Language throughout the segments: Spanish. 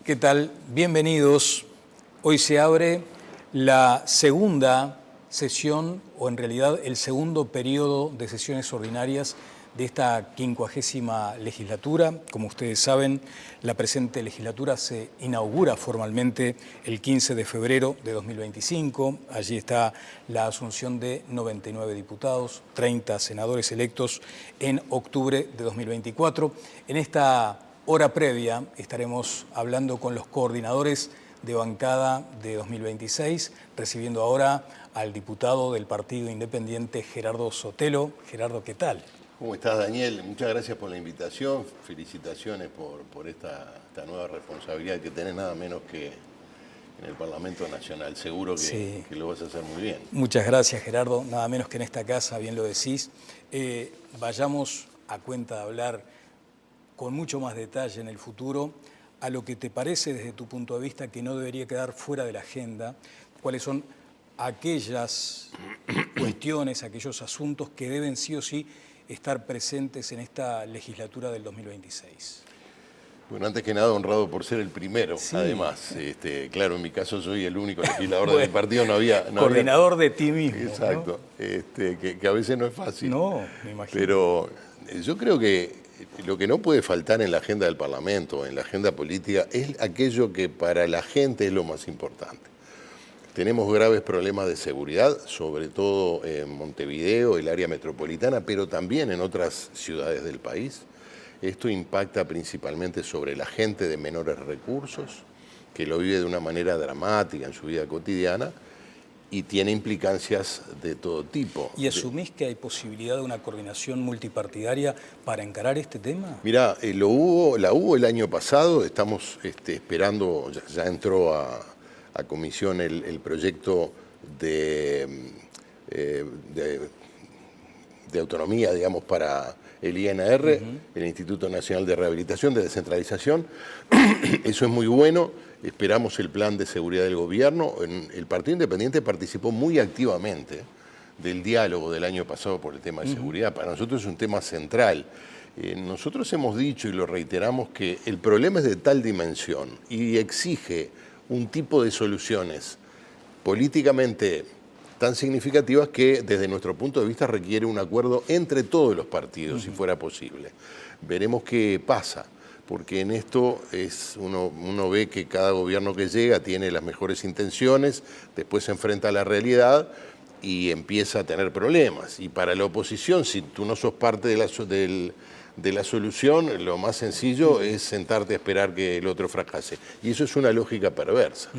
¿Qué tal? Bienvenidos. Hoy se abre la segunda sesión, o en realidad el segundo periodo de sesiones ordinarias de esta 50ª legislatura. Como ustedes saben, la presente legislatura se inaugura formalmente el 15 de febrero de 2025. Allí está la asunción de 99 diputados, 30 senadores electos en octubre de 2024. En esta hora previa estaremos hablando con los coordinadores de bancada de 2026, recibiendo ahora al diputado del Partido Independiente, Gerardo Sotelo. Gerardo, ¿qué tal? ¿Cómo estás, Daniel? Muchas gracias por la invitación. Felicitaciones por esta nueva responsabilidad que tenés, nada menos que en el Parlamento Nacional. Seguro que lo vas a hacer muy bien. Muchas gracias, Gerardo. Nada menos que en esta casa, bien lo decís. Vayamos a cuenta de hablar con mucho más detalle en el futuro a lo que te parece desde tu punto de vista que no debería quedar fuera de la agenda, cuáles son aquellas cuestiones, aquellos asuntos que deben sí o sí estar presentes en esta legislatura del 2026. Bueno, antes que nada, honrado por ser el primero, Sí. Además. Claro, en mi caso soy el único legislador del partido, no había... Coordinador de ti mismo. Exacto, ¿no? Que a veces no es fácil. No, me imagino. Pero yo creo que lo que no puede faltar en la agenda del Parlamento, en la agenda política, es aquello que para la gente es lo más importante. Tenemos graves problemas de seguridad, sobre todo en Montevideo, el área metropolitana, pero también en otras ciudades del país. Esto impacta principalmente sobre la gente de menores recursos, que lo vive de una manera dramática en su vida cotidiana y tiene implicancias de todo tipo. ¿Y asumís que hay posibilidad de una coordinación multipartidaria para encarar este tema? Mirá, la hubo el año pasado, estamos esperando, ya entró a comisión el proyecto de autonomía, digamos, para el INR, el Instituto Nacional de Rehabilitación, de Descentralización. Eso es muy bueno. Esperamos el plan de seguridad del gobierno. El Partido Independiente participó muy activamente del diálogo del año pasado por el tema de seguridad. Para nosotros es un tema central. Nosotros hemos dicho y lo reiteramos que el problema es de tal dimensión y exige un tipo de soluciones políticamente tan significativas que desde nuestro punto de vista requiere un acuerdo entre todos los partidos, si fuera posible. Veremos qué pasa, porque en esto uno ve que cada gobierno que llega tiene las mejores intenciones, después se enfrenta a la realidad y empieza a tener problemas. Y para la oposición, si tú no sos parte de la solución, lo más sencillo es sentarte a esperar que el otro fracase. Y eso es una lógica perversa.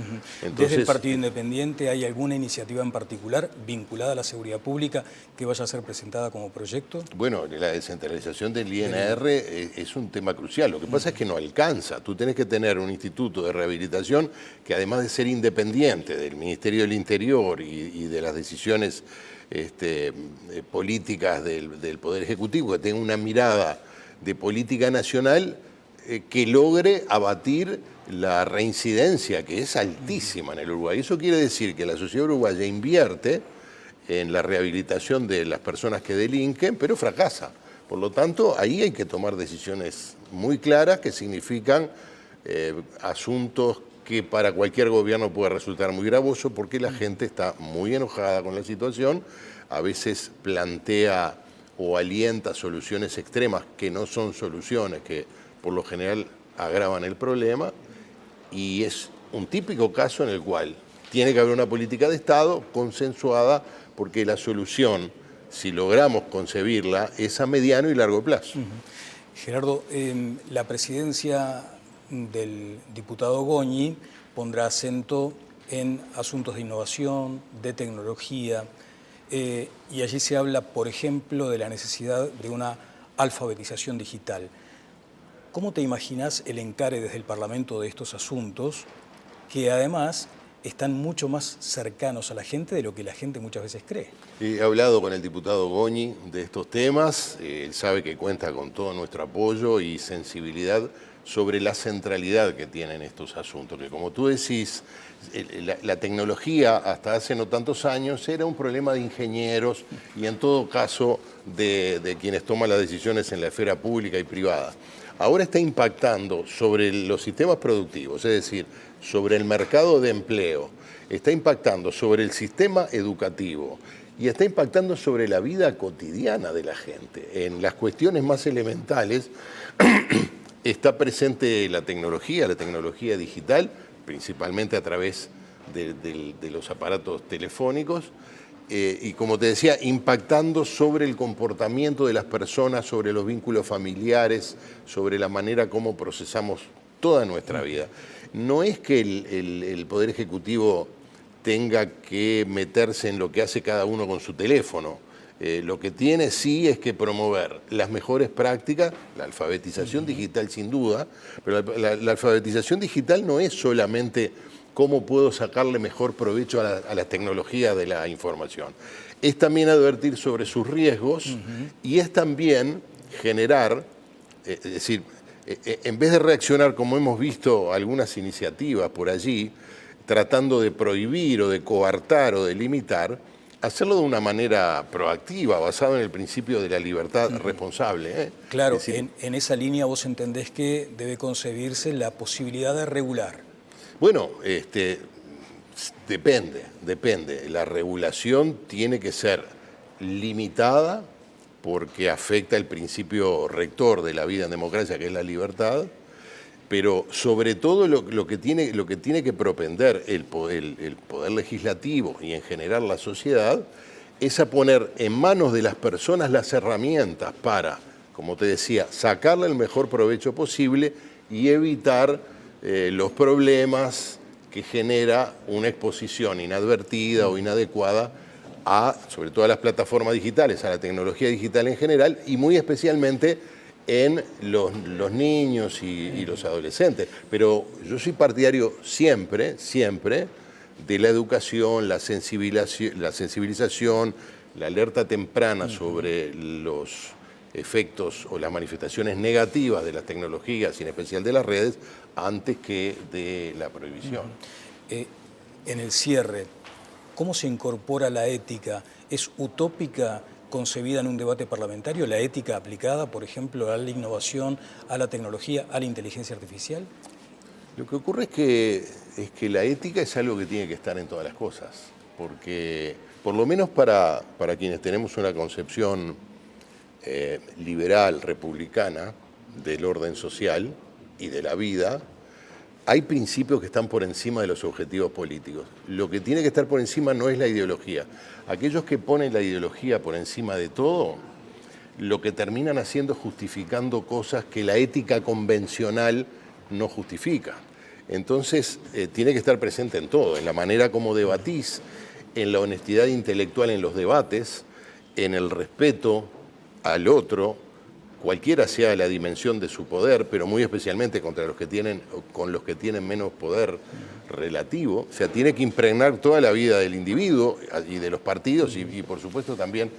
Entonces, ¿desde el Partido Independiente hay alguna iniciativa en particular vinculada a la seguridad pública que vaya a ser presentada como proyecto? Bueno, la descentralización del INR es un tema crucial. Lo que pasa es que no alcanza. Tú tenés que tener un instituto de rehabilitación que, además de ser independiente del Ministerio del Interior y de las decisiones políticas del Poder Ejecutivo, que tenga una mirada de política nacional que logre abatir la reincidencia, que es altísima en el Uruguay. Eso quiere decir que la sociedad uruguaya invierte en la rehabilitación de las personas que delinquen, pero fracasa. Por lo tanto, ahí hay que tomar decisiones muy claras que significan asuntos que para cualquier gobierno puede resultar muy gravoso porque la gente está muy enojada con la situación, a veces plantea o alienta soluciones extremas que no son soluciones, que por lo general agravan el problema, y es un típico caso en el cual tiene que haber una política de Estado consensuada porque la solución, si logramos concebirla, es a mediano y largo plazo. Gerardo, la presidencia del diputado Goñi pondrá acento en asuntos de innovación, de tecnología, y allí se habla, por ejemplo, de la necesidad de una alfabetización digital. ¿Cómo te imaginas el encare desde el Parlamento de estos asuntos, que además están mucho más cercanos a la gente de lo que la gente muchas veces cree? He hablado con el diputado Goñi de estos temas, él sabe que cuenta con todo nuestro apoyo y sensibilidad sobre la centralidad que tienen estos asuntos, que como tú decís, la tecnología hasta hace no tantos años era un problema de ingenieros y en todo caso de quienes toman las decisiones en la esfera pública y privada. Ahora está impactando sobre los sistemas productivos, es decir, sobre el mercado de empleo, está impactando sobre el sistema educativo y está impactando sobre la vida cotidiana de la gente. En las cuestiones más elementales está presente la tecnología digital, principalmente a través de los aparatos telefónicos, y como te decía, impactando sobre el comportamiento de las personas, sobre los vínculos familiares, sobre la manera como procesamos toda nuestra vida. No es que el Poder Ejecutivo tenga que meterse en lo que hace cada uno con su teléfono. Lo que tiene sí es que promover las mejores prácticas, la alfabetización digital sin duda, pero la alfabetización digital no es solamente cómo puedo sacarle mejor provecho a la tecnología de la información. Es también advertir sobre sus riesgos y es también generar, es decir, en vez de reaccionar como hemos visto algunas iniciativas por allí, tratando de prohibir o de coartar o de limitar, hacerlo de una manera proactiva, basado en el principio de la libertad responsable. Claro, es decir, en esa línea vos entendés que debe concebirse la posibilidad de regular. Bueno, depende. La regulación tiene que ser limitada porque afecta el principio rector de la vida en democracia, que es la libertad, pero sobre todo lo que tiene que propender el poder legislativo y en general la sociedad es a poner en manos de las personas las herramientas para, como te decía, sacarle el mejor provecho posible y evitar los problemas que genera una exposición inadvertida o inadecuada sobre todo a las plataformas digitales, a la tecnología digital en general y muy especialmente en los niños y los adolescentes. Pero yo soy partidario siempre de la educación, la sensibilización, la alerta temprana sobre los efectos o las manifestaciones negativas de las tecnologías y en especial de las redes antes que de la prohibición. En el cierre, ¿cómo se incorpora la ética? ¿Es utópica concebida en un debate parlamentario, la ética aplicada, por ejemplo, a la innovación, a la tecnología, a la inteligencia artificial? Lo que ocurre es que la ética es algo que tiene que estar en todas las cosas, porque por lo menos para quienes tenemos una concepción liberal, republicana, del orden social y de la vida, hay principios que están por encima de los objetivos políticos. Lo que tiene que estar por encima no es la ideología. Aquellos que ponen la ideología por encima de todo, lo que terminan haciendo es justificando cosas que la ética convencional no justifica. Entonces, tiene que estar presente en todo, en la manera como debatís, en la honestidad intelectual en los debates, en el respeto al otro, cualquiera sea la dimensión de su poder, pero muy especialmente con los que tienen menos poder relativo. O sea, tiene que impregnar toda la vida del individuo y de los partidos y por supuesto también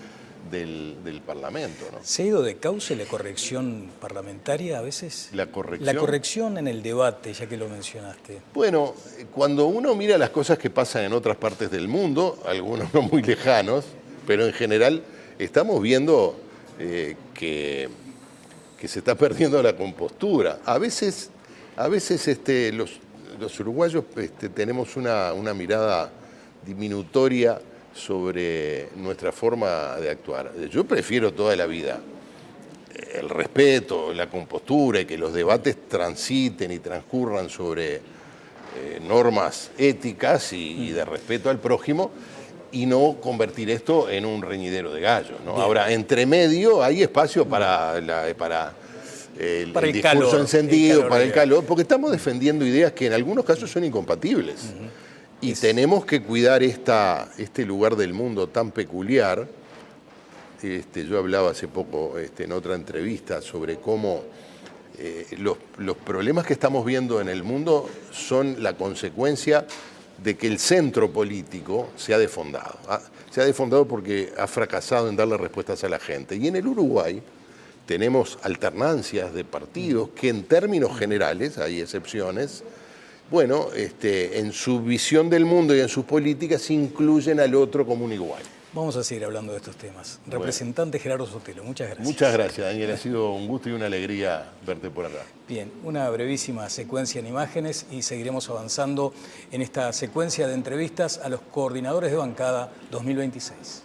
del Parlamento, ¿no? ¿Se ha ido de cauce la corrección parlamentaria a veces? ¿La corrección? La corrección en el debate, ya que lo mencionaste. Bueno, cuando uno mira las cosas que pasan en otras partes del mundo, algunos no muy lejanos, pero en general estamos viendo que se está perdiendo la compostura. A veces los uruguayos tenemos una mirada diminutoria sobre nuestra forma de actuar. Yo prefiero toda la vida el respeto, la compostura y que los debates transiten y transcurran sobre normas éticas y de respeto al prójimo y no convertir esto en un reñidero de gallos, ¿no? Ahora, entre medio hay espacio para el discurso calor, encendido, para el calor, porque estamos defendiendo ideas que en algunos casos son incompatibles. Y tenemos que cuidar este lugar del mundo tan peculiar. Yo hablaba hace poco en otra entrevista sobre cómo los problemas que estamos viendo en el mundo son la consecuencia de que el centro político se ha desfondado. Se ha desfondado porque ha fracasado en darle respuestas a la gente. Y en el Uruguay tenemos alternancias de partidos que en términos generales, hay excepciones, bueno, en su visión del mundo y en sus políticas incluyen al otro como un igual. Vamos a seguir hablando de estos temas. Representante Gerardo Sotelo, muchas gracias. Muchas gracias, Daniel. Ha sido un gusto y una alegría verte por acá. Bien, una brevísima secuencia en imágenes y seguiremos avanzando en esta secuencia de entrevistas a los coordinadores de bancada 2026.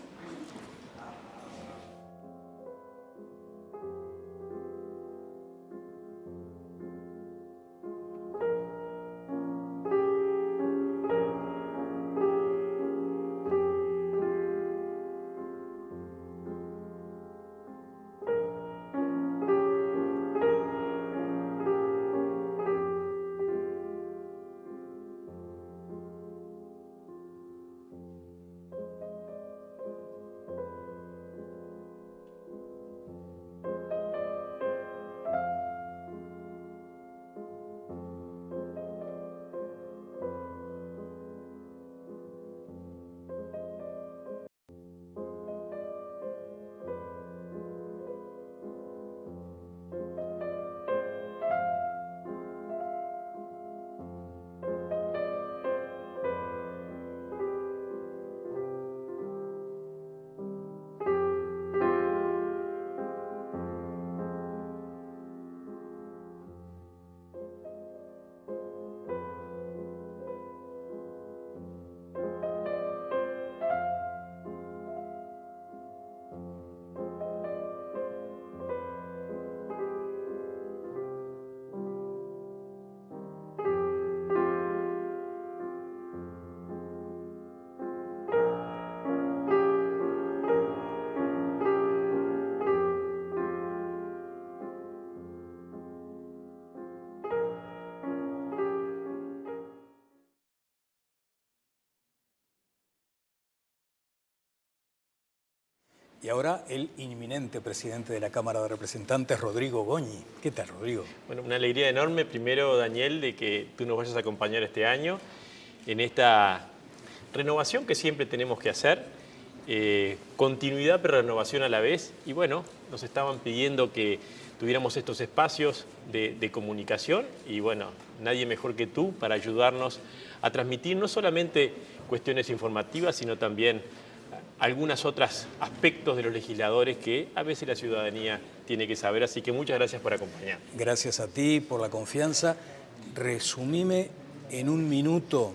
Y ahora el inminente presidente de la Cámara de Representantes, Rodrigo Goñi. ¿Qué tal, Rodrigo? Bueno, una alegría enorme, primero, Daniel, de que tú nos vayas a acompañar este año en esta renovación que siempre tenemos que hacer, continuidad pero renovación a la vez. Y bueno, nos estaban pidiendo que tuviéramos estos espacios de comunicación y bueno, nadie mejor que tú para ayudarnos a transmitir no solamente cuestiones informativas, sino también algunos otros aspectos de los legisladores que a veces la ciudadanía tiene que saber. Así que muchas gracias por acompañar. Gracias a ti por la confianza. Resumime en un minuto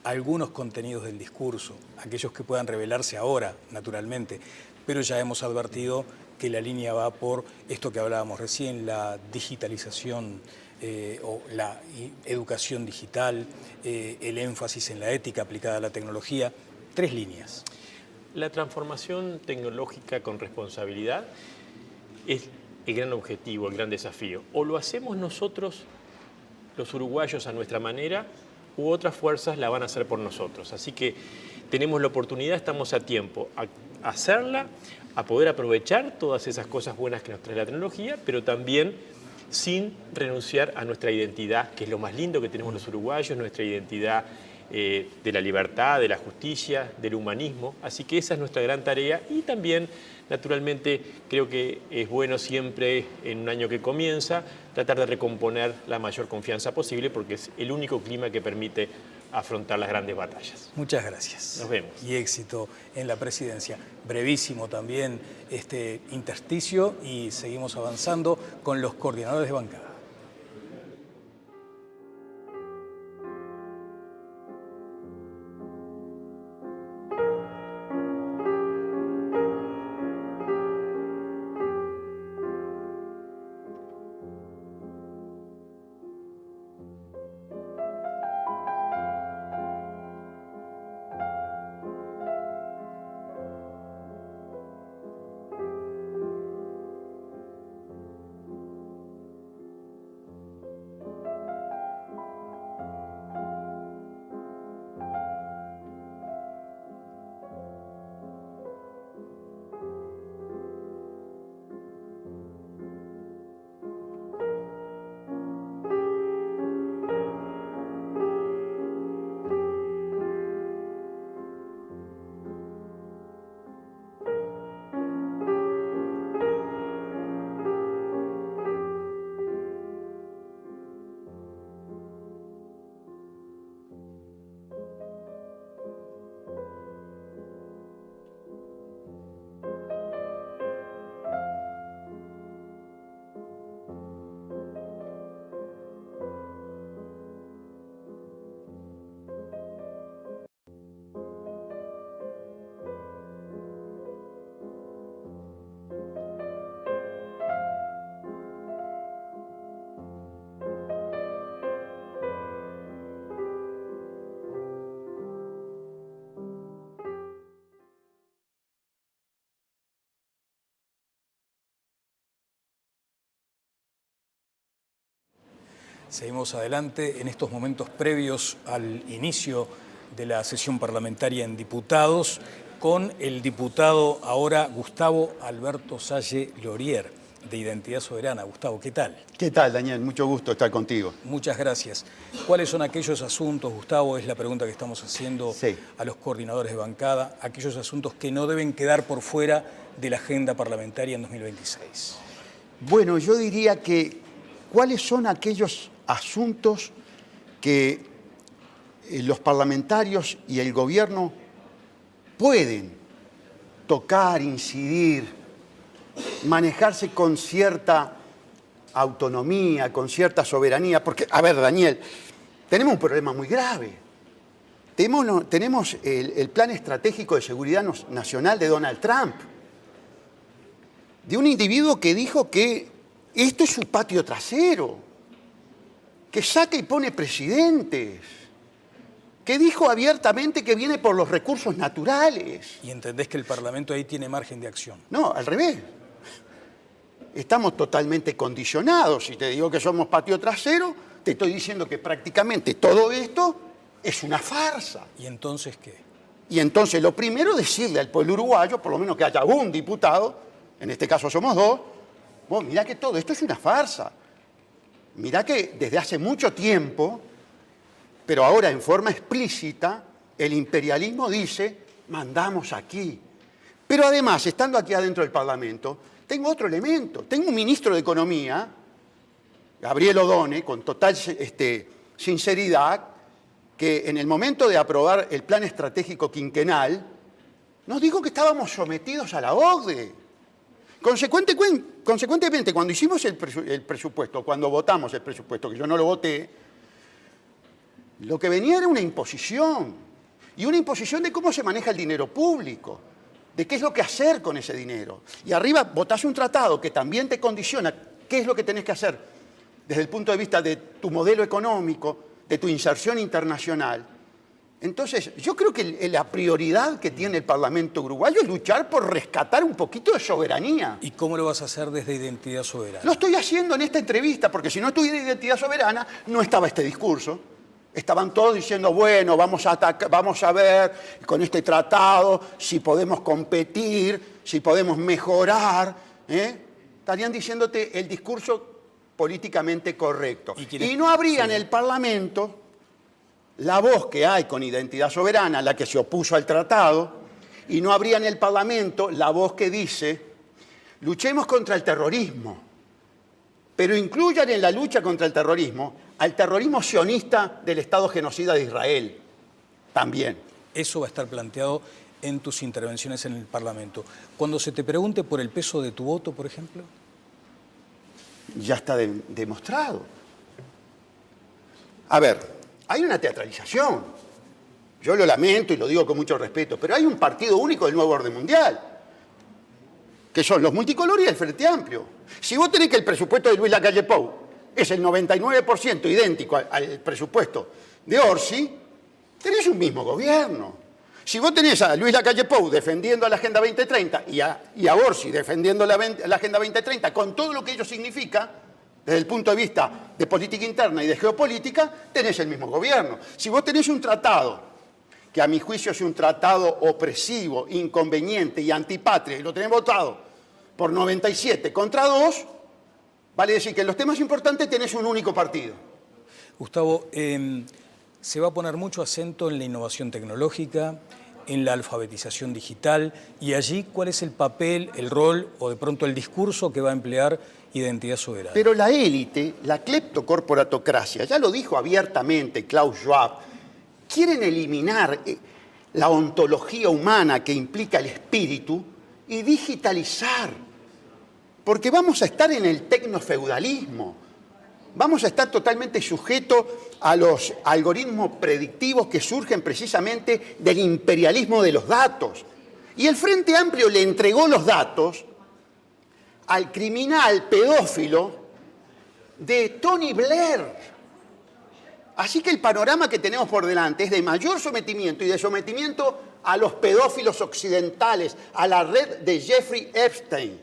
algunos contenidos del discurso, aquellos que puedan revelarse ahora, naturalmente, pero ya hemos advertido que la línea va por esto que hablábamos recién, la digitalización o la educación digital, el énfasis en la ética aplicada a la tecnología. 3 líneas. La transformación tecnológica con responsabilidad es el gran objetivo, el gran desafío. O lo hacemos nosotros, los uruguayos, a nuestra manera, u otras fuerzas la van a hacer por nosotros. Así que tenemos la oportunidad, estamos a tiempo a hacerla, a poder aprovechar todas esas cosas buenas que nos trae la tecnología, pero también sin renunciar a nuestra identidad, que es lo más lindo que tenemos los uruguayos, nuestra identidad de la libertad, de la justicia, del humanismo. Así que esa es nuestra gran tarea y también, naturalmente, creo que es bueno siempre, en un año que comienza, tratar de recomponer la mayor confianza posible porque es el único clima que permite afrontar las grandes batallas. Muchas gracias. Nos vemos. Y éxito en la presidencia. Brevísimo también este intersticio y seguimos avanzando con los coordinadores de bancada. Seguimos adelante en estos momentos previos al inicio de la sesión parlamentaria en diputados con el diputado ahora Gustavo Alberto Salle Lorier, de Identidad Soberana. Gustavo, ¿qué tal? ¿Qué tal, Daniel? Mucho gusto estar contigo. Muchas gracias. ¿Cuáles son aquellos asuntos, Gustavo? Es la pregunta que estamos haciendo a los coordinadores de bancada, aquellos asuntos que no deben quedar por fuera de la agenda parlamentaria en 2026. Bueno, yo diría que ¿cuáles son aquellos asuntos que los parlamentarios y el gobierno pueden tocar, incidir, manejarse con cierta autonomía, con cierta soberanía? Porque, a ver, Daniel, tenemos un problema muy grave. Tenemos el Plan Estratégico de Seguridad Nacional de Donald Trump, de un individuo que dijo que esto es su patio trasero, que saca y pone presidentes, que dijo abiertamente que viene por los recursos naturales. ¿Y entendés que el Parlamento ahí tiene margen de acción? No, al revés. Estamos totalmente condicionados. Si te digo que somos patio trasero, te estoy diciendo que prácticamente todo esto es una farsa. ¿Y entonces qué? Y entonces lo primero, decirle al pueblo uruguayo, por lo menos que haya un diputado, en este caso somos dos, vos mirá que todo esto es una farsa. Mirá que desde hace mucho tiempo, pero ahora en forma explícita, el imperialismo dice, mandamos aquí. Pero además, estando aquí adentro del Parlamento, tengo otro elemento. Tengo un ministro de Economía, Gabriel Odone, con total sinceridad, que en el momento de aprobar el Plan Estratégico Quinquenal, nos dijo que estábamos sometidos a la OCDE. Consecuentemente, cuando hicimos el presupuesto, cuando votamos el presupuesto, que yo no lo voté, lo que venía era una imposición, y una imposición de cómo se maneja el dinero público, de qué es lo que hacer con ese dinero. Y arriba votás un tratado que también te condiciona qué es lo que tenés que hacer desde el punto de vista de tu modelo económico, de tu inserción internacional. Entonces, yo creo que la prioridad que tiene el Parlamento uruguayo es luchar por rescatar un poquito de soberanía. ¿Y cómo lo vas a hacer desde Identidad Soberana? Lo estoy haciendo en esta entrevista, porque si no estuviera Identidad Soberana, no estaba este discurso. Estaban todos diciendo, bueno, vamos a ver con este tratado si podemos competir, si podemos mejorar. Estarían diciéndote el discurso políticamente correcto. Y no habría en el Parlamento la voz que hay con Identidad Soberana, la que se opuso al tratado, y no habría en el Parlamento la voz que dice, luchemos contra el terrorismo, pero incluyan en la lucha contra el terrorismo al terrorismo sionista del Estado genocida de Israel también. Eso va a estar planteado en tus intervenciones en el Parlamento. Cuando se te pregunte por el peso de tu voto, por ejemplo. Ya está demostrado. A ver, hay una teatralización. Yo lo lamento y lo digo con mucho respeto, pero hay un partido único del nuevo orden mundial, que son los multicolores y el Frente Amplio. Si vos tenés que el presupuesto de Luis Lacalle Pou es el 99% idéntico al presupuesto de Orsi, tenés un mismo gobierno. Si vos tenés a Luis Lacalle Pou defendiendo a la Agenda 2030 y a Orsi defendiendo la Agenda 2030 con todo lo que ello significa, desde el punto de vista de política interna y de geopolítica, tenés el mismo gobierno. Si vos tenés un tratado, que a mi juicio es un tratado opresivo, inconveniente y antipatria, y lo tenés votado por 97 contra 2, vale decir que en los temas importantes tenés un único partido. Gustavo, se va a poner mucho acento en la innovación tecnológica, en la alfabetización digital, y allí, ¿cuál es el papel, el rol o de pronto el discurso que va a emplear Identidad Soberana? Pero la élite, la cleptocorporatocracia, ya lo dijo abiertamente Klaus Schwab, quieren eliminar la ontología humana que implica el espíritu y digitalizar, porque vamos a estar en el tecnofeudalismo, vamos a estar totalmente sujetos a los algoritmos predictivos que surgen precisamente del imperialismo de los datos. Y el Frente Amplio le entregó los datos al criminal pedófilo de Tony Blair. Así que el panorama que tenemos por delante es de mayor sometimiento y de sometimiento a los pedófilos occidentales, a la red de Jeffrey Epstein,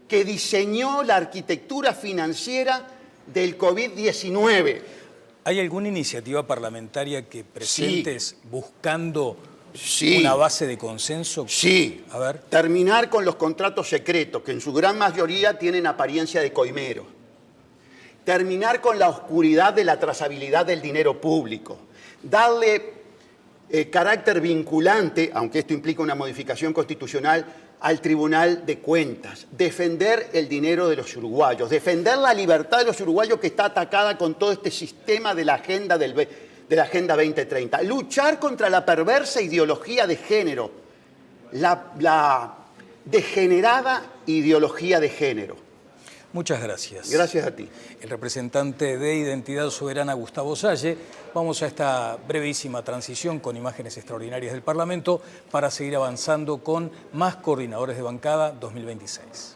que diseñó la arquitectura financiera del COVID-19. ¿Hay alguna iniciativa parlamentaria que presentes buscando Sí. una base de consenso? Sí. A ver. Terminar con los contratos secretos, que en su gran mayoría tienen apariencia de coimero. Terminar con la oscuridad de la trazabilidad del dinero público. Darle carácter vinculante, aunque esto implica una modificación constitucional, al Tribunal de Cuentas. Defender el dinero de los uruguayos. Defender la libertad de los uruguayos que está atacada con todo este sistema de la Agenda de la Agenda 2030. Luchar contra la perversa ideología de género, la degenerada ideología de género. Muchas gracias. Gracias a ti. El representante de Identidad Soberana, Gustavo Salle. Vamos a esta brevísima transición con imágenes extraordinarias del Parlamento para seguir avanzando con más coordinadores de bancada 2026.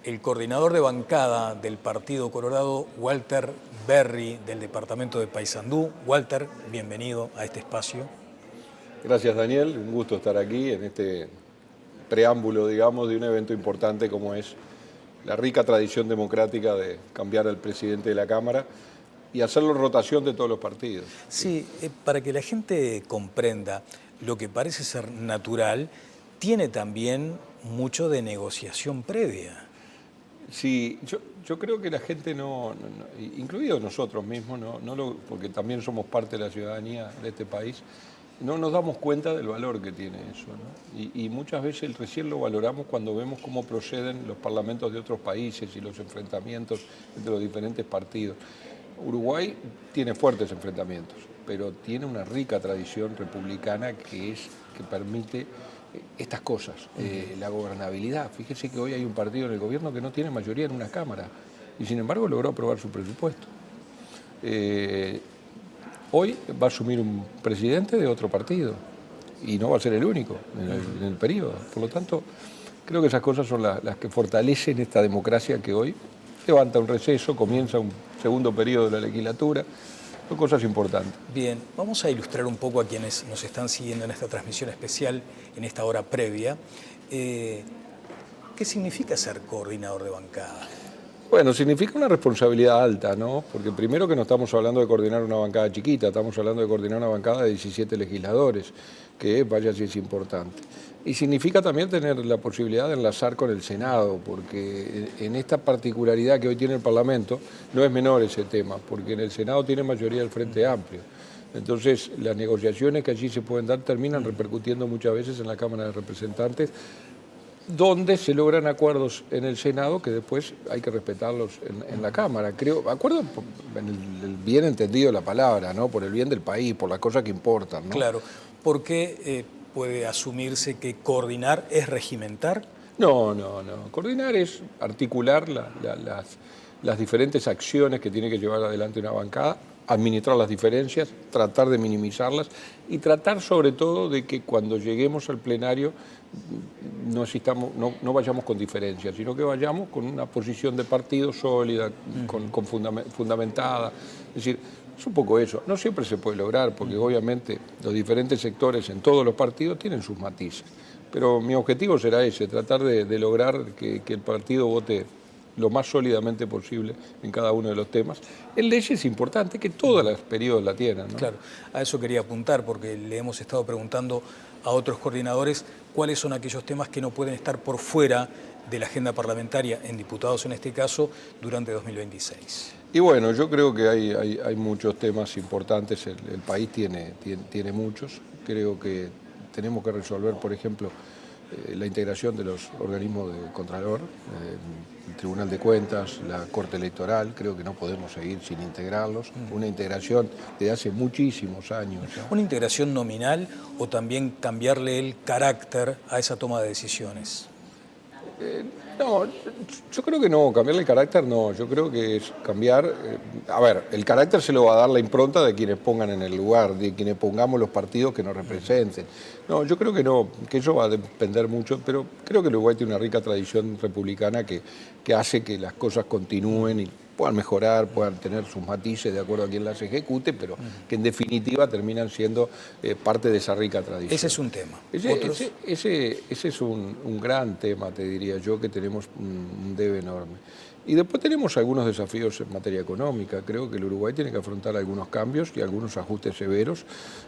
El coordinador de bancada del Partido Colorado, Walter Berry, del departamento de Paysandú. Walter, bienvenido a este espacio. Gracias, Daniel. Un gusto estar aquí en este preámbulo, digamos, de un evento importante como es la rica tradición democrática de cambiar al presidente de la Cámara y hacerlo rotación de todos los partidos. Sí, para que la gente comprenda, lo que parece ser natural tiene también mucho de negociación previa. Sí, yo creo que la gente incluido nosotros mismos, porque también somos parte de la ciudadanía de este país, no nos damos cuenta del valor que tiene eso, ¿no? Y muchas veces recién lo valoramos cuando vemos cómo proceden los parlamentos de otros países y los enfrentamientos entre los diferentes partidos. Uruguay tiene fuertes enfrentamientos, pero tiene una rica tradición republicana que permite estas cosas, la gobernabilidad. Fíjese que hoy hay un partido en el gobierno que no tiene mayoría en una Cámara y sin embargo logró aprobar su presupuesto. Hoy va a asumir un presidente de otro partido y no va a ser el único en el periodo. Por lo tanto, creo que esas cosas son las que fortalecen esta democracia que hoy levanta un receso, comienza un segundo periodo de la legislatura. Son cosas importantes. Bien, vamos a ilustrar un poco a quienes nos están siguiendo en esta transmisión especial, en esta hora previa. ¿Qué significa ser coordinador de bancada? Bueno, significa una responsabilidad alta, ¿no? Porque primero que no estamos hablando de coordinar una bancada chiquita, estamos hablando de coordinar una bancada de 17 legisladores, que vaya si es importante. Y significa también tener la posibilidad de enlazar con el Senado, porque en esta particularidad que hoy tiene el Parlamento, no es menor ese tema, porque en el Senado tiene mayoría el Frente Amplio. Entonces, las negociaciones que allí se pueden dar terminan repercutiendo muchas veces en la Cámara de Representantes, donde se logran acuerdos en el Senado que después hay que respetarlos en la Cámara. Creo, acuerdo en el bien entendido de la palabra, ¿no? Por el bien del país, por las cosas que importan, ¿no? Claro, porque puede asumirse que coordinar es regimentar. No. Coordinar es articular las diferentes acciones que tiene que llevar adelante una bancada administrar las diferencias, tratar de minimizarlas y tratar sobre todo de que cuando lleguemos al plenario no vayamos con diferencias, sino que vayamos con una posición de partido sólida, fundamentada. Es decir, es un poco eso. No siempre se puede lograr, porque obviamente los diferentes sectores en todos los partidos tienen sus matices. Pero mi objetivo será ese, tratar de lograr que el partido vote lo más sólidamente posible en cada uno de los temas. En leyes es importante que todos los periodos la tienen, ¿no? Claro, a eso quería apuntar, porque le hemos estado preguntando a otros coordinadores cuáles son aquellos temas que no pueden estar por fuera de la agenda parlamentaria, en diputados en este caso, durante 2026. Y bueno, yo creo que hay muchos temas importantes, el país tiene muchos. Creo que tenemos que resolver, por ejemplo, la integración de los organismos de Contralor, el Tribunal de Cuentas, la Corte Electoral. Creo que no podemos seguir sin integrarlos. Una integración de hace muchísimos años. ¿Una integración nominal o también cambiarle el carácter a esa toma de decisiones? No, yo creo que no, cambiarle el carácter no, yo creo que es cambiar, el carácter se lo va a dar la impronta de quienes pongan en el lugar, de quienes pongamos los partidos que nos representen. No, yo creo que no, que eso va a depender mucho, pero creo que el Uruguay tiene una rica tradición republicana que hace que las cosas continúen y puedan mejorar, puedan tener sus matices de acuerdo a quien las ejecute, pero que en definitiva terminan siendo parte de esa rica tradición. Ese es un tema. Ese es un gran tema, te diría yo, que tenemos un debe enorme. Y después tenemos algunos desafíos en materia económica. Creo que el Uruguay tiene que afrontar algunos cambios y algunos ajustes severos.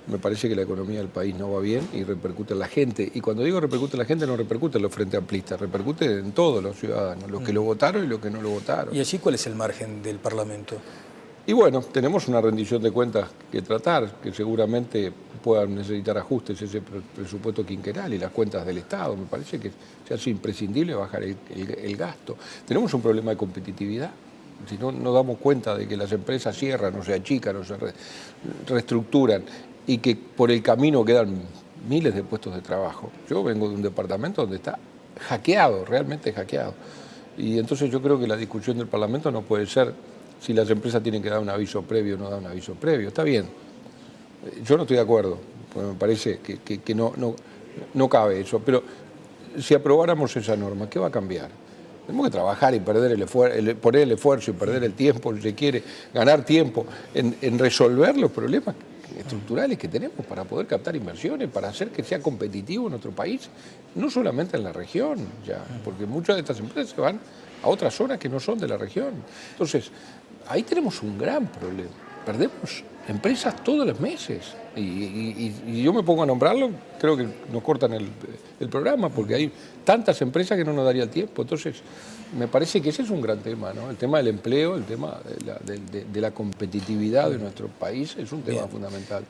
Me parece que la economía del país no va bien y repercute en la gente. Y cuando digo repercute en la gente, no repercute en los frente amplistas, repercute en todos los ciudadanos, los que lo votaron y los que no lo votaron. ¿Y allí cuál es el margen del Parlamento? Y bueno, tenemos una rendición de cuentas que tratar, que seguramente puedan necesitar ajustes ese presupuesto quinquenal y las cuentas del Estado. Me parece que se hace imprescindible bajar el gasto. Tenemos un problema de competitividad. Si no damos cuenta de que las empresas cierran, o se achican, o se reestructuran, y que por el camino quedan miles de puestos de trabajo. Yo vengo de un departamento donde está hackeado, realmente hackeado. Y entonces yo creo que la discusión del Parlamento no puede ser si las empresas tienen que dar un aviso previo o no dar un aviso previo. Está bien. Yo no estoy de acuerdo, porque me parece que no cabe eso. Pero si aprobáramos esa norma, ¿qué va a cambiar? Tenemos que trabajar y poner el esfuerzo y perder el tiempo, si se quiere, ganar tiempo en resolver los problemas estructurales que tenemos para poder captar inversiones, para hacer que sea competitivo nuestro país, no solamente en la región, ya, porque muchas de estas empresas se van a otras zonas que no son de la región. Entonces, ahí tenemos un gran problema. Perdemos empresas todos los meses. Y yo me pongo a nombrarlo, creo que nos cortan el programa, porque hay tantas empresas que no nos daría el tiempo. Entonces, me parece que ese es un gran tema, ¿no? El tema del empleo, el tema de la competitividad de nuestro país es un tema fundamental.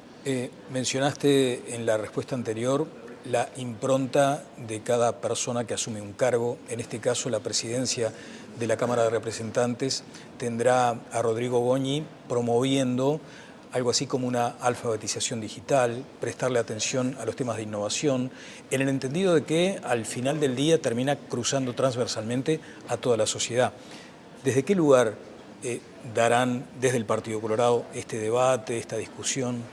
Mencionaste en la respuesta anterior la impronta de cada persona que asume un cargo. En este caso, la presidencia de la Cámara de Representantes tendrá a Rodrigo Goñi promoviendo algo así como una alfabetización digital, prestarle atención a los temas de innovación, en el entendido de que al final del día termina cruzando transversalmente a toda la sociedad. ¿Desde qué lugar darán desde el Partido Colorado este debate, esta discusión?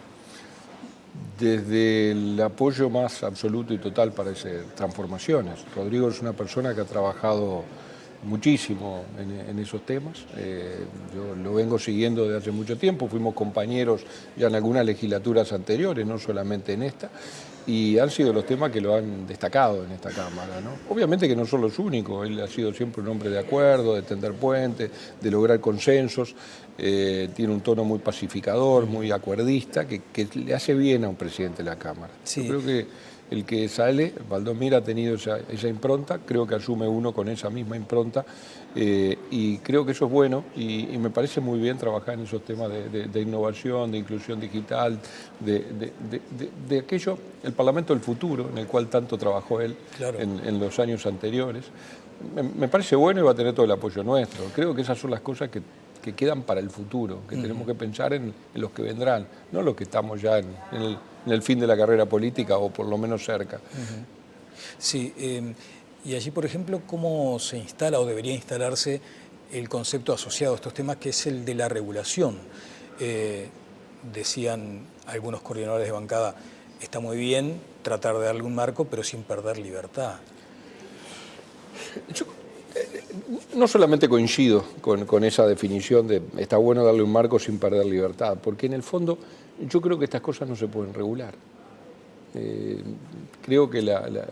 Desde el apoyo más absoluto y total para esas transformaciones. Rodrigo es una persona que ha trabajado muchísimo en esos temas. Yo lo vengo siguiendo desde hace mucho tiempo, fuimos compañeros ya en algunas legislaturas anteriores, no solamente en esta, y han sido los temas que lo han destacado en esta Cámara, ¿no? Obviamente que no son los únicos, él ha sido siempre un hombre de acuerdo, de tender puentes, de lograr consensos, tiene un tono muy pacificador, muy acuerdista, que le hace bien a un presidente de la Cámara. Sí. Yo creo que el que sale, Valdomir ha tenido esa impronta, creo que asume uno con esa misma impronta y creo que eso es bueno y me parece muy bien trabajar en esos temas de innovación, de inclusión digital, de aquello, el Parlamento del futuro, en el cual tanto trabajó él en los años anteriores. Me parece bueno y va a tener todo el apoyo nuestro. Creo que esas son las cosas que quedan para el futuro, que tenemos que pensar en los que vendrán, no los que estamos ya en el fin de la carrera política o por lo menos cerca. Sí, y allí, por ejemplo, ¿cómo se instala o debería instalarse el concepto asociado a estos temas, que es el de la regulación? decían algunos coordinadores de bancada, está muy bien tratar de darle un marco, pero sin perder libertad. Yo no solamente coincido con esa definición de está bueno darle un marco sin perder libertad, porque en el fondo yo creo que estas cosas no se pueden regular. Creo que la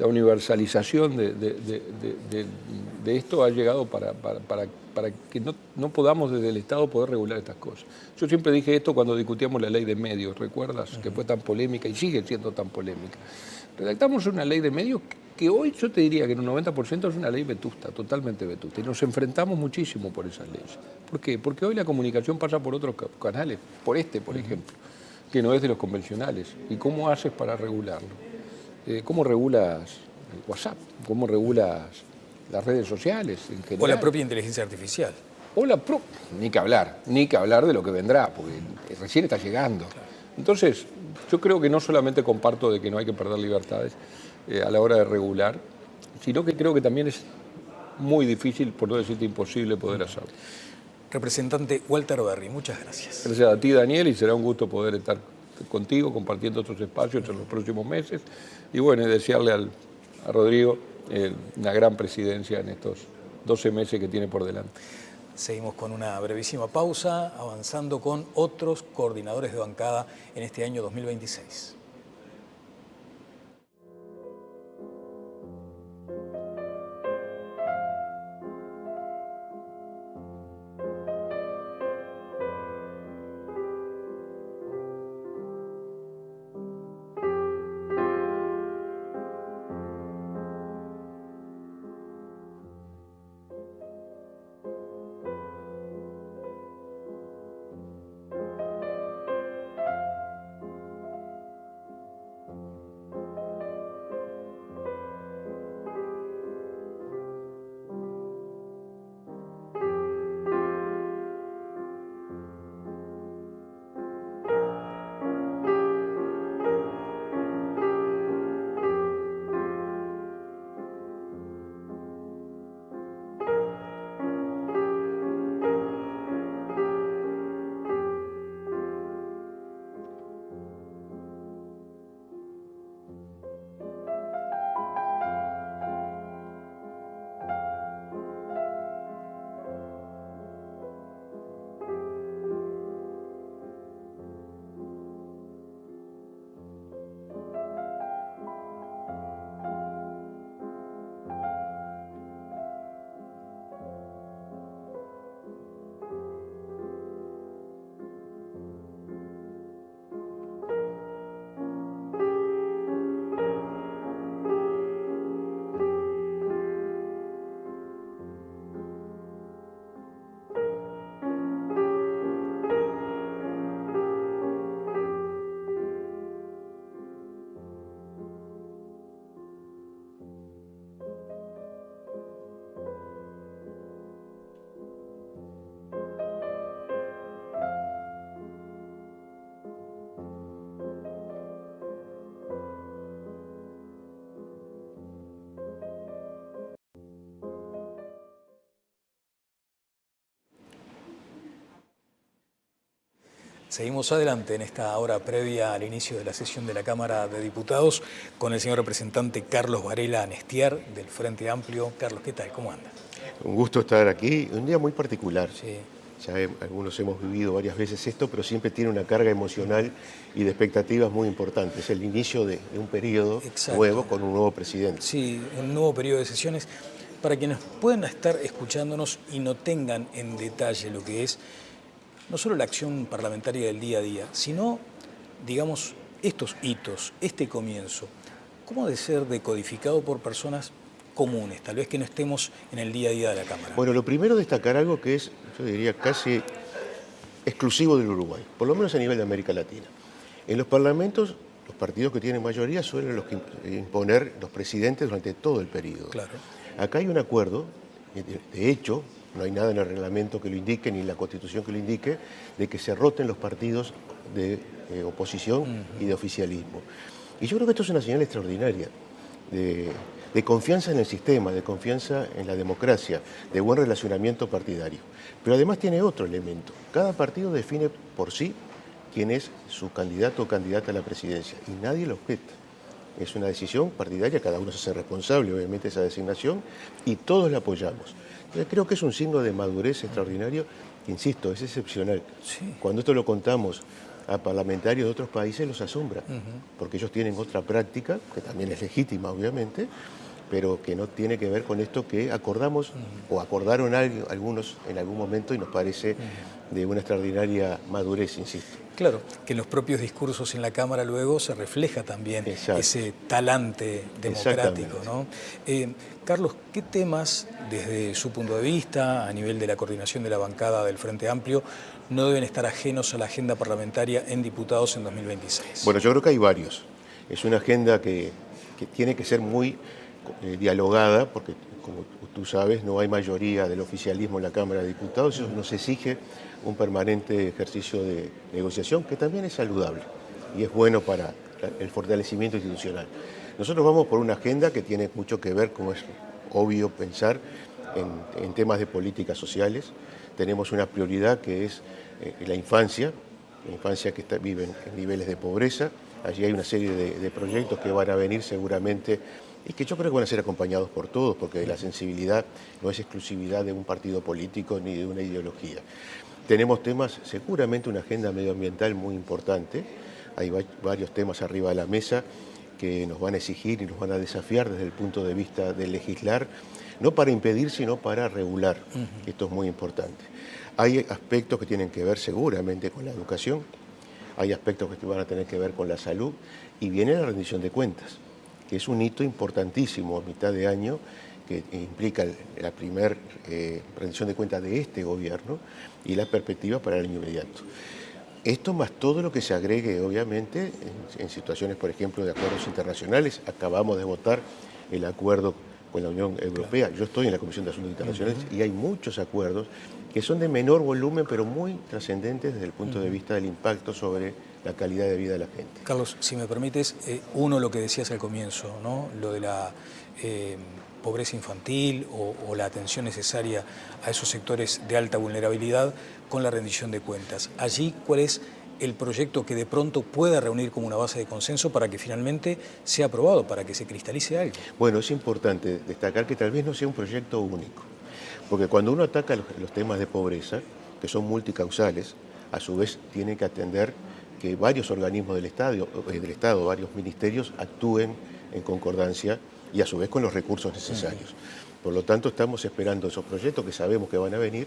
universalización de esto ha llegado para que no podamos desde el Estado poder regular estas cosas. Yo siempre dije esto cuando discutíamos la ley de medios, ¿recuerdas? Que fue tan polémica y sigue siendo tan polémica. Redactamos una ley de medios que hoy yo te diría que en un 90% es una ley vetusta, totalmente vetusta, y nos enfrentamos muchísimo por esas leyes. ¿Por qué? Porque hoy la comunicación pasa por otros canales, por ejemplo, que no es de los convencionales. ¿Y cómo haces para regularlo? ¿Cómo regulas el WhatsApp? ¿Cómo regulas las redes sociales en general? O la propia inteligencia artificial. Ni que hablar de lo que vendrá, porque recién está llegando. Entonces, yo creo que no solamente comparto de que no hay que perder libertades a la hora de regular, sino que creo que también es muy difícil, por no decirte imposible, poder hacerlo. Representante Walter Berry, muchas gracias. Gracias a ti, Daniel, y será un gusto poder estar contigo compartiendo otros espacios en los próximos meses. Y bueno, y desearle a Rodrigo una gran presidencia en estos 12 meses que tiene por delante. Seguimos con una brevísima pausa, avanzando con otros coordinadores de bancada en este año 2026. Seguimos adelante en esta hora previa al inicio de la sesión de la Cámara de Diputados con el señor representante Carlos Varela Anestier del Frente Amplio. Carlos, ¿qué tal? ¿Cómo anda? Un gusto estar aquí, un día muy particular. Sí. Ya algunos hemos vivido varias veces esto, pero siempre tiene una carga emocional y de expectativas muy importantes. Es el inicio de un periodo nuevo con un nuevo presidente. Sí, un nuevo periodo de sesiones. Para quienes puedan estar escuchándonos y no tengan en detalle lo que es no solo la acción parlamentaria del día a día, sino, digamos, estos hitos, este comienzo, ¿cómo ha de ser decodificado por personas comunes, tal vez que no estemos en el día a día de la Cámara? Bueno, lo primero es destacar algo que es, yo diría, casi exclusivo del Uruguay, por lo menos a nivel de América Latina. En los parlamentos, los partidos que tienen mayoría suelen los que imponer los presidentes durante todo el periodo. Claro. Acá hay un acuerdo, de hecho, no hay nada en el reglamento que lo indique, ni en la Constitución que lo indique, de que se roten los partidos de oposición y de oficialismo. Y yo creo que esto es una señal extraordinaria de confianza en el sistema, de confianza en la democracia, de buen relacionamiento partidario. Pero además tiene otro elemento. Cada partido define por sí quién es su candidato o candidata a la presidencia y nadie lo objeta. Es una decisión partidaria, cada uno se hace responsable obviamente de esa designación y todos la apoyamos. Entonces, creo que es un signo de madurez extraordinario, que, insisto, es excepcional. Sí. Cuando esto lo contamos a parlamentarios de otros países los asombra, porque ellos tienen otra práctica, que también es legítima obviamente, pero que no tiene que ver con esto que acordamos o acordaron algunos en algún momento y nos parece de una extraordinaria madurez, insisto. Claro, que en los propios discursos en la Cámara luego se refleja también Exacto. ese talante democrático, ¿no? Carlos, ¿qué temas, desde su punto de vista, a nivel de la coordinación de la bancada del Frente Amplio, no deben estar ajenos a la agenda parlamentaria en diputados en 2026? Bueno, yo creo que hay varios. Es una agenda que tiene que ser muy dialogada, porque como tú sabes, no hay mayoría del oficialismo en la Cámara de Diputados, eso nos exige un permanente ejercicio de negociación, que también es saludable y es bueno para el fortalecimiento institucional. Nosotros vamos por una agenda que tiene mucho que ver, como es obvio pensar, en temas de políticas sociales. Tenemos una prioridad que es la infancia que vive en niveles de pobreza. Allí hay una serie de proyectos que van a venir seguramente y que yo creo que van a ser acompañados por todos, porque la sensibilidad no es exclusividad de un partido político ni de una ideología. Tenemos temas, seguramente una agenda medioambiental muy importante. Hay varios temas arriba de la mesa que nos van a exigir y nos van a desafiar desde el punto de vista de legislar, no para impedir, sino para regular. Esto es muy importante. Hay aspectos que tienen que ver seguramente con la educación, hay aspectos que van a tener que ver con la salud y viene la rendición de cuentas, que es un hito importantísimo a mitad de año, que implica la primera rendición de cuentas de este gobierno y la perspectiva para el año inmediato. Esto más todo lo que se agregue, obviamente, en situaciones, por ejemplo, de acuerdos internacionales. Acabamos de votar el acuerdo con la Unión Europea. Yo estoy en la Comisión de Asuntos Internacionales y hay muchos acuerdos que son de menor volumen, pero muy trascendentes desde el punto de vista del impacto sobre la calidad de vida de la gente. Carlos, si me permites, uno, lo que decías al comienzo, ¿no? Lo de la pobreza infantil o la atención necesaria a esos sectores de alta vulnerabilidad con la rendición de cuentas. Allí, ¿cuál es el proyecto que de pronto pueda reunir como una base de consenso para que finalmente sea aprobado, para que se cristalice algo? Bueno, es importante destacar que tal vez no sea un proyecto único, porque cuando uno ataca los temas de pobreza, que son multicausales, a su vez tiene que atender que varios organismos del Estado, varios ministerios actúen en concordancia y a su vez con los recursos necesarios. Por lo tanto, estamos esperando esos proyectos que sabemos que van a venir.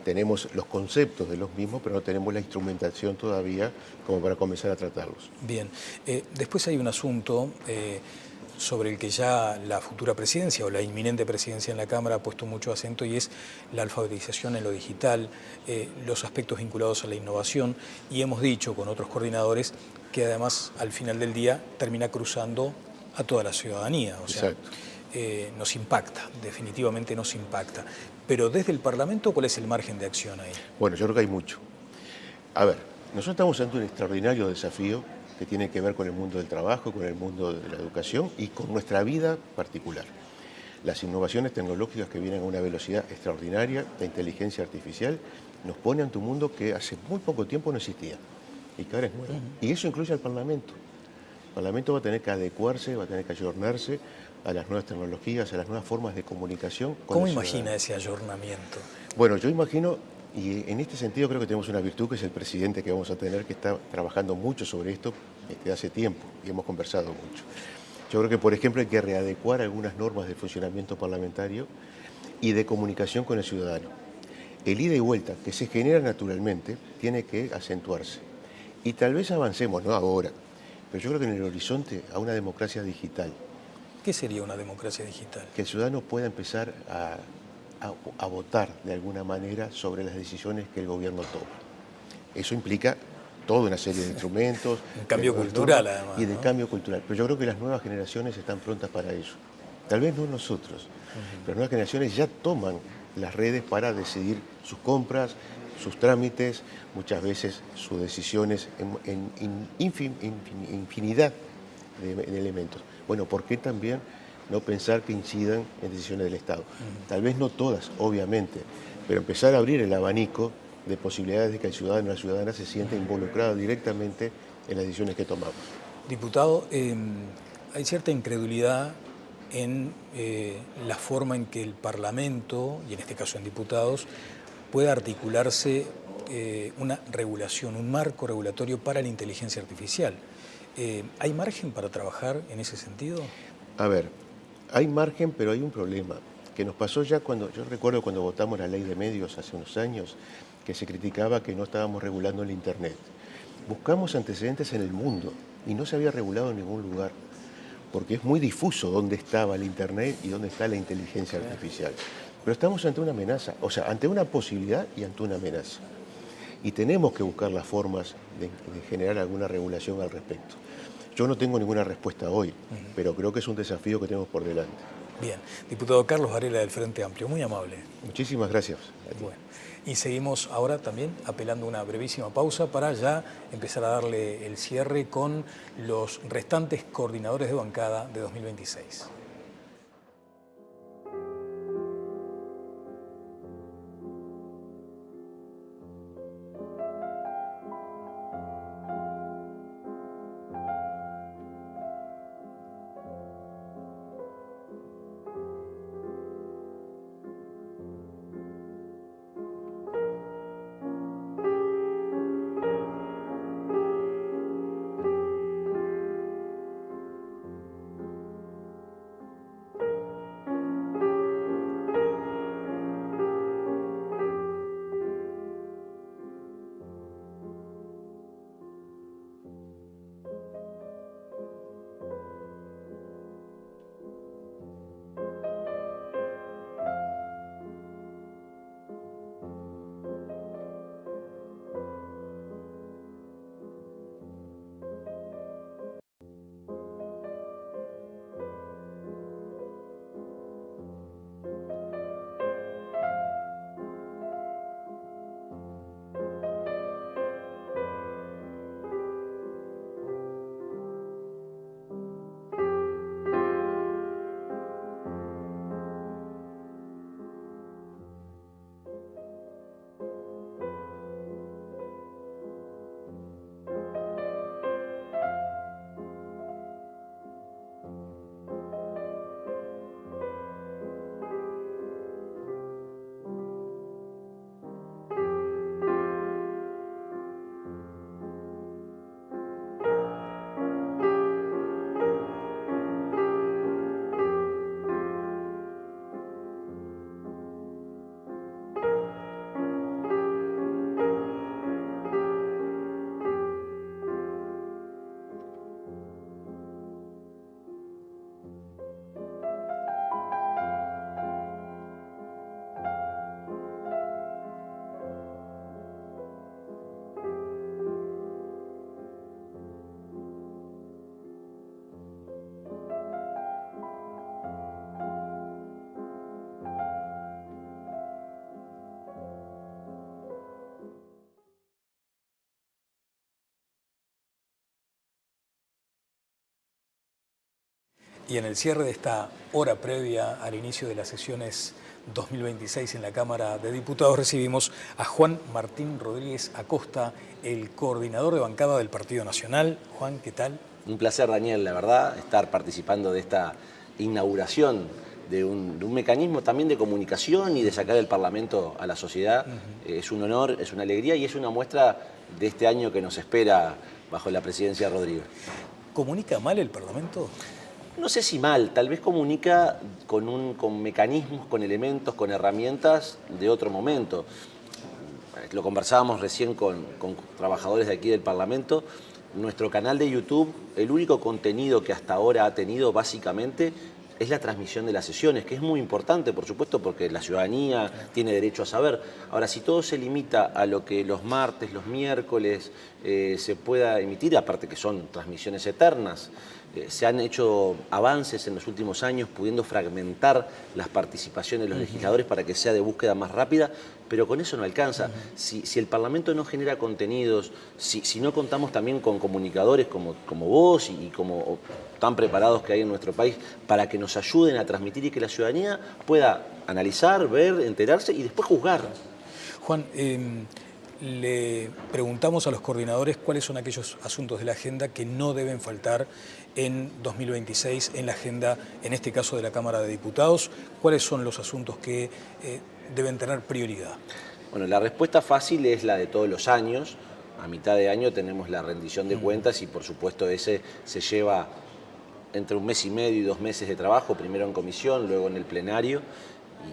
Tenemos los conceptos de los mismos, pero no tenemos la instrumentación todavía como para comenzar a tratarlos. Bien, después hay un asunto sobre el que ya la futura presidencia o la inminente presidencia en la Cámara ha puesto mucho acento, y es la alfabetización en lo digital, los aspectos vinculados a la innovación, y hemos dicho con otros coordinadores que además al final del día termina cruzando a toda la ciudadanía. O sea, nos impacta, definitivamente nos impacta. Pero desde el Parlamento, ¿cuál es el margen de acción ahí? Bueno, yo creo que hay mucho. A ver, nosotros estamos ante un extraordinario desafío que tiene que ver con el mundo del trabajo, con el mundo de la educación y con nuestra vida particular. Las innovaciones tecnológicas que vienen a una velocidad extraordinaria, la inteligencia artificial, nos pone ante un mundo que hace muy poco tiempo no existía y que ahora es nuevo. Y eso incluye al Parlamento. El Parlamento va a tener que adecuarse, va a tener que ayornarse a las nuevas tecnologías, a las nuevas formas de comunicación. ¿Cómo imagina ese ayornamiento? Bueno, yo imagino, y en este sentido creo que tenemos una virtud, que es el presidente que vamos a tener, que está trabajando mucho sobre esto desde hace tiempo y hemos conversado mucho. Yo creo que, por ejemplo, hay que readecuar algunas normas de funcionamiento parlamentario y de comunicación con el ciudadano. El ida y vuelta que se genera naturalmente tiene que acentuarse. Y tal vez avancemos, no ahora, pero yo creo que en el horizonte a una democracia digital. ¿Qué sería una democracia digital? Que el ciudadano pueda empezar a votar de alguna manera sobre las decisiones que el gobierno toma. Eso implica toda una serie de instrumentos. Un cambio cultural, además. Y de cambio cultural. Pero yo creo que las nuevas generaciones están prontas para ello. Tal vez no nosotros. Pero las nuevas generaciones ya toman las redes para decidir sus compras, sus trámites, muchas veces sus decisiones en infinidad de elementos. Bueno, ¿por qué también no pensar que incidan en decisiones del Estado. Tal vez no todas, obviamente, pero empezar a abrir el abanico de posibilidades de que el ciudadano o la ciudadana se sienta involucrado directamente en las decisiones que tomamos. Diputado, hay cierta incredulidad en la forma en que el Parlamento, y en este caso en diputados, pueda articularse una regulación, un marco regulatorio para la inteligencia artificial. ¿Hay margen para trabajar en ese sentido? A ver, hay margen, pero hay un problema que nos pasó ya cuando, yo recuerdo cuando votamos la ley de medios hace unos años, que se criticaba que no estábamos regulando el Internet. Buscamos antecedentes en el mundo y no se había regulado en ningún lugar, porque es muy difuso dónde estaba el Internet y dónde está la inteligencia artificial. Pero estamos ante una amenaza, o sea, ante una posibilidad y ante una amenaza. Y tenemos que buscar las formas de generar alguna regulación al respecto. Yo no tengo ninguna respuesta hoy, pero creo que es un desafío que tenemos por delante. Bien. Diputado Carlos Varela del Frente Amplio, muy amable. Muchísimas gracias. Bueno, y seguimos ahora también apelando a una brevísima pausa para ya empezar a darle el cierre con los restantes coordinadores de bancada de 2026. Y en el cierre de esta hora previa al inicio de las sesiones 2026 en la Cámara de Diputados recibimos a Juan Martín Rodríguez Acosta, el coordinador de bancada del Partido Nacional. Juan, ¿qué tal? Un placer, Daniel, la verdad, estar participando de esta inauguración de un mecanismo también de comunicación y de sacar el Parlamento a la sociedad. Es un honor, es una alegría y es una muestra de este año que nos espera bajo la presidencia de Rodríguez. ¿Comunica mal el Parlamento? No sé si mal, tal vez comunica con mecanismos, con elementos, con herramientas de otro momento. Lo conversábamos recién con trabajadores de aquí del Parlamento. Nuestro canal de YouTube, el único contenido que hasta ahora ha tenido básicamente es la transmisión de las sesiones, que es muy importante, por supuesto, porque la ciudadanía tiene derecho a saber. Ahora, si todo se limita a lo que los martes, los miércoles se pueda emitir, aparte que son transmisiones eternas, Se han hecho avances en los últimos años pudiendo fragmentar las participaciones de los legisladores para que sea de búsqueda más rápida, pero con eso no alcanza. Si el Parlamento no genera contenidos, si no contamos también con comunicadores como vos y como tan preparados que hay en nuestro país para que nos ayuden a transmitir y que la ciudadanía pueda analizar, ver, enterarse y después juzgar. Juan, le preguntamos a los coordinadores cuáles son aquellos asuntos de la agenda que no deben faltar en 2026 en la agenda, en este caso de la Cámara de Diputados. ¿Cuáles son los asuntos que deben tener prioridad? Bueno, la respuesta fácil es la de todos los años. A mitad de año tenemos la rendición de cuentas y por supuesto ese se lleva entre 1 mes y medio y 2 meses de trabajo, primero en comisión, luego en el plenario,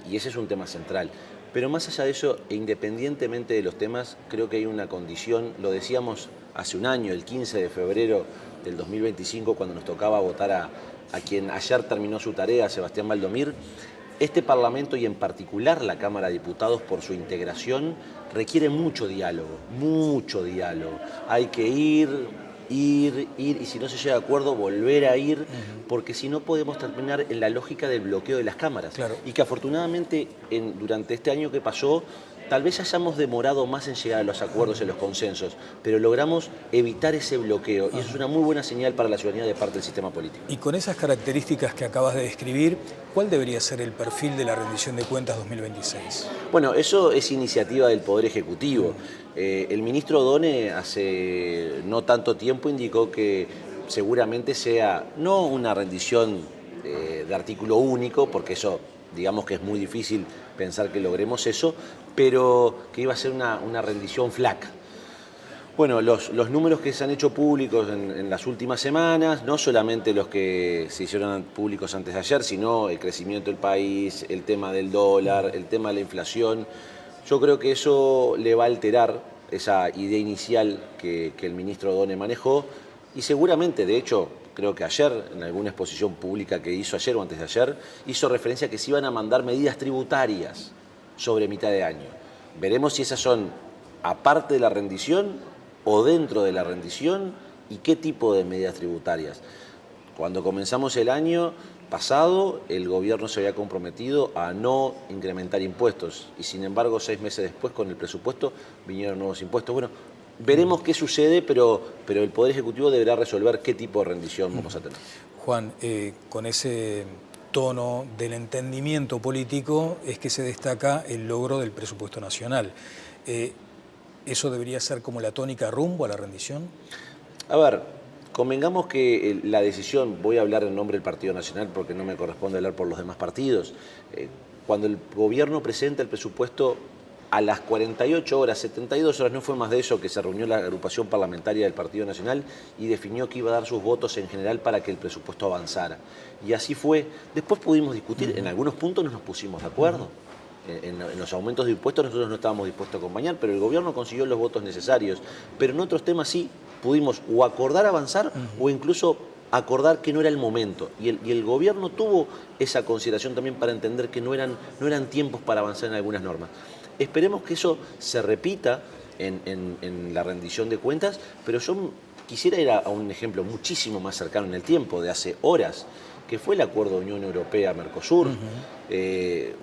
y ese es un tema central. Pero más allá de eso, e independientemente de los temas, creo que hay una condición, lo decíamos hace un año, el 15 de febrero del 2025, cuando nos tocaba votar a quien ayer terminó su tarea, Sebastián Valdomir. Este Parlamento y en particular la Cámara de Diputados, por su integración, requiere mucho diálogo, mucho diálogo. Hay que ir, y si no se llega a acuerdo, volver a ir, porque si no podemos terminar en la lógica del bloqueo de las cámaras. Claro. Y que afortunadamente durante este año que pasó, tal vez hayamos demorado más en llegar a los acuerdos y a los consensos, pero logramos evitar ese bloqueo y eso es una muy buena señal para la ciudadanía de parte del sistema político. Y con esas características que acabas de describir, ¿cuál debería ser el perfil de la rendición de cuentas 2026? Bueno, eso es iniciativa del Poder Ejecutivo. El ministro Odone hace no tanto tiempo indicó que seguramente sea no una rendición de artículo único, porque eso digamos que es muy difícil pensar que logremos eso, pero que iba a ser una rendición flaca. Bueno, los números que se han hecho públicos en las últimas semanas, no solamente los que se hicieron públicos antes de ayer, sino el crecimiento del país, el tema del dólar, el tema de la inflación, yo creo que eso le va a alterar esa idea inicial que el ministro Odone manejó y seguramente, de hecho, creo que ayer, en alguna exposición pública que hizo ayer o antes de ayer, hizo referencia a que se iban a mandar medidas tributarias sobre mitad de año. Veremos si esas son aparte de la rendición o dentro de la rendición y qué tipo de medidas tributarias. Cuando comenzamos el año pasado, el gobierno se había comprometido a no incrementar impuestos y sin embargo 6 meses después con el presupuesto vinieron nuevos impuestos. Bueno, veremos qué sucede, pero el Poder Ejecutivo deberá resolver qué tipo de rendición vamos a tener. Juan, con ese tono del entendimiento político es que se destaca el logro del presupuesto nacional. ¿Eso debería ser como la tónica rumbo a la rendición? A ver, convengamos que la decisión, voy a hablar en nombre del Partido Nacional porque no me corresponde hablar por los demás partidos, cuando el gobierno presenta el presupuesto a las 48 horas, 72 horas, no fue más de eso, que se reunió la agrupación parlamentaria del Partido Nacional y definió que iba a dar sus votos en general para que el presupuesto avanzara. Y así fue. Después pudimos discutir, en algunos puntos no nos pusimos de acuerdo. En los aumentos de impuestos nosotros no estábamos dispuestos a acompañar, pero el gobierno consiguió los votos necesarios. Pero en otros temas sí pudimos o acordar avanzar o incluso acordar que no era el momento. Y el gobierno tuvo esa consideración también para entender que no eran tiempos para avanzar en algunas normas. Esperemos que eso se repita en la rendición de cuentas, pero yo quisiera ir a un ejemplo muchísimo más cercano en el tiempo, de hace horas, que fue el acuerdo Unión Europea-Mercosur,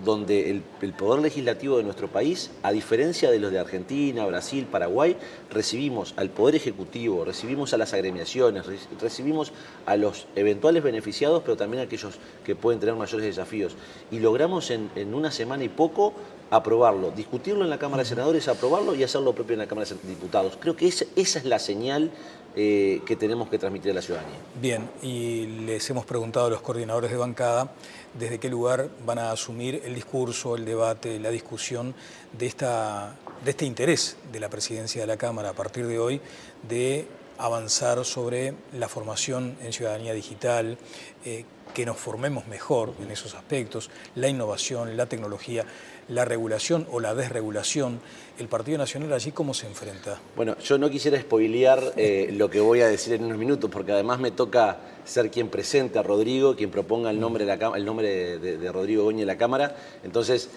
donde el poder legislativo de nuestro país, a diferencia de los de Argentina, Brasil, Paraguay, recibimos al Poder Ejecutivo, recibimos a las agremiaciones, recibimos a los eventuales beneficiados, pero también a aquellos que pueden tener mayores desafíos. Y logramos en 1 semana y poco aprobarlo, discutirlo en la Cámara de Senadores, aprobarlo y hacer lo propio en la Cámara de Diputados. Creo que esa es la señal que tenemos que transmitir a la ciudadanía. Bien, y les hemos preguntado a los coordinadores de bancada desde qué lugar van a asumir el discurso, el debate, la discusión de este interés de la presidencia de la Cámara a partir de hoy de avanzar sobre la formación en ciudadanía digital, que nos formemos mejor en esos aspectos, la innovación, la tecnología, la regulación o la desregulación. ¿El Partido Nacional allí cómo se enfrenta? Bueno, yo no quisiera spoilear lo que voy a decir en unos minutos, porque además me toca ser quien presente a Rodrigo, quien proponga el nombre de Rodrigo Goñi en la Cámara. Entonces,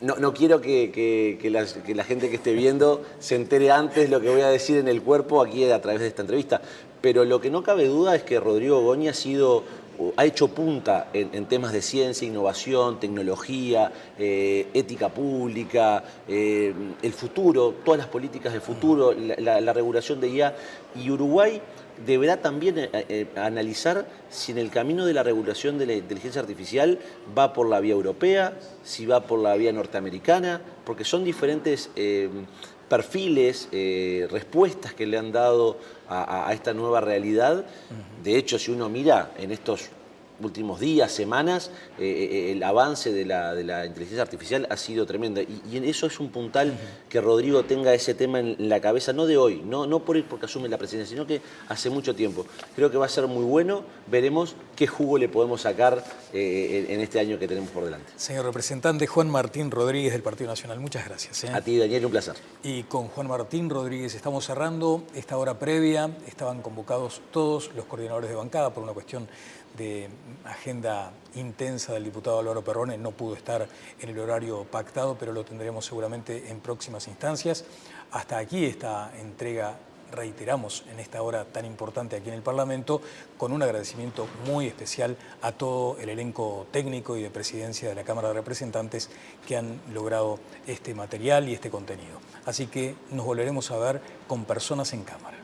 no quiero que la gente que esté viendo se entere antes de lo que voy a decir en el cuerpo aquí a través de esta entrevista. Pero lo que no cabe duda es que Rodrigo Goñi ha hecho punta en temas de ciencia, innovación, tecnología, ética pública, el futuro, todas las políticas del futuro, la regulación de IA. Y Uruguay deberá también analizar si en el camino de la regulación de la inteligencia artificial va por la vía europea, si va por la vía norteamericana, porque son diferentes perfiles, respuestas que le han dado a esta nueva realidad. De hecho, si uno mira en estos últimos días, semanas, el avance de la inteligencia artificial ha sido tremendo. Y en eso es un puntal que Rodrigo tenga ese tema en la cabeza, no de hoy, no porque asume la presidencia, sino que hace mucho tiempo. Creo que va a ser muy bueno, veremos qué jugo le podemos sacar en este año que tenemos por delante. Señor representante Juan Martín Rodríguez del Partido Nacional, muchas gracias. A ti, Daniel, un placer. Y con Juan Martín Rodríguez estamos cerrando esta hora previa. Estaban convocados todos los coordinadores de bancada por una cuestión de agenda intensa del diputado Álvaro Perrone. No pudo estar en el horario pactado, pero lo tendremos seguramente en próximas instancias. Hasta aquí esta entrega, reiteramos, en esta hora tan importante aquí en el Parlamento, con un agradecimiento muy especial a todo el elenco técnico y de presidencia de la Cámara de Representantes que han logrado este material y este contenido. Así que nos volveremos a ver con personas en cámara.